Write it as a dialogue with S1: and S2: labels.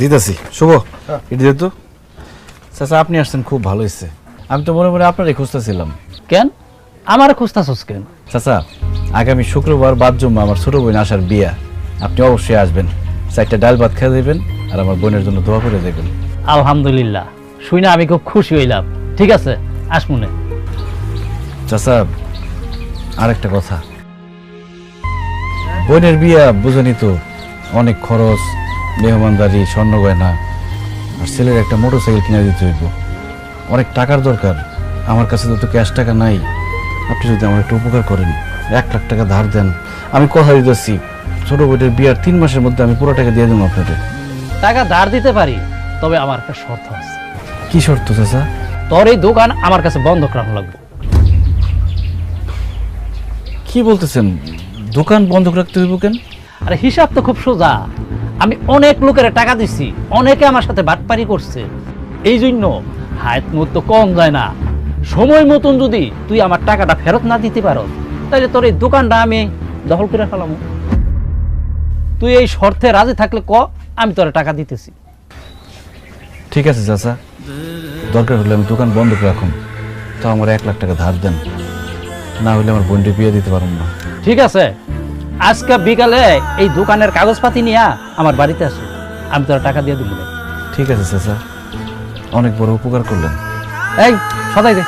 S1: দিতেছি শুভ এটা যেহেতু চাচা আপনি আসছেন খুব ভালো হয়েছে। আমি তো মনে মনে আপনারই খুঁজতেছিলাম।
S2: কেন আমার খুঁজতাছস কেন?
S1: চাচা আগামী শুক্রবার বাদ জমা আমার ছোট বোন আসার বিয়া, আপনি অবশ্যই আসবেন। চারটা ডাল ভাত খেয়ে দেবেন আর আমার বোনের জন্য দোয়া করে দেবেন।
S2: আলহামদুলিল্লাহ, শুই না আমি খুব খুশি হইলাম। ঠিক আছে, আসমুনে।
S1: চাচা আরেকটা কথা, বোনের বিয়া বুঝেনি তো, অনেক খরচ, মেহমানদারি, স্বর্ণ গয়না, আর ছেলের একটা মোটরসাইকেল কিনে দিতে হইব। অনেক টাকার দরকার, আমার কাছে তো ক্যাশ টাকা নাই। আপনি যদি আমার একটু উপকার করেন, 1 লাখ টাকা ধার দেন, আমি কথা দিতেছি ছোট বোনের বিয়ার 3 মাসের মধ্যে আমি পুরো টাকা দিয়ে দেবো আপনাদের।
S2: টাকা ধার দিতে পারি, তবে আমার একটা শর্ত আছে।
S1: কি শর্ত চাচা?
S2: তোর এই দোকান আমার কাছে বন্ধক রাখা লাগবে।
S1: কি বলতেছেন, দোকান বন্ধক রাখতে হইব কেন?
S2: আরে হিসাব তো খুব সোজা। আমি অনেক লোকের টাকা দিছি, অনেকে আমার সাথে বাটপারি করছে। এই জন্য হায়াত মতো কম যায় না। সময় মতন যদি তুই আমার টাকাটা ফেরত না দিতে পারো, তাহলে তোর এই দোকানটা আমি দখল করে ফেলাম। তুই এই শর্তে রাজি থাকলে ক, আমি তোর টাকা দিতেছি।
S1: ঠিক আছে চাচা, দরকার হলে আমি দোকান বন্ধক রাখুন, তো আমার 1 লাখ টাকা ধার দেন, না হলে আমার বোনটি বিয়ে দিতে পারুন না।
S2: ঠিক আছে, আজকে বিকালে এই দোকানের কাগজপাতি নিয়ে আমার বাড়িতে আসো, আমি তোর টাকা দিয়ে দিব।
S1: ঠিক আছে চাচা, অনেক বড় উপকার করলেন।
S2: এই সদাই দে।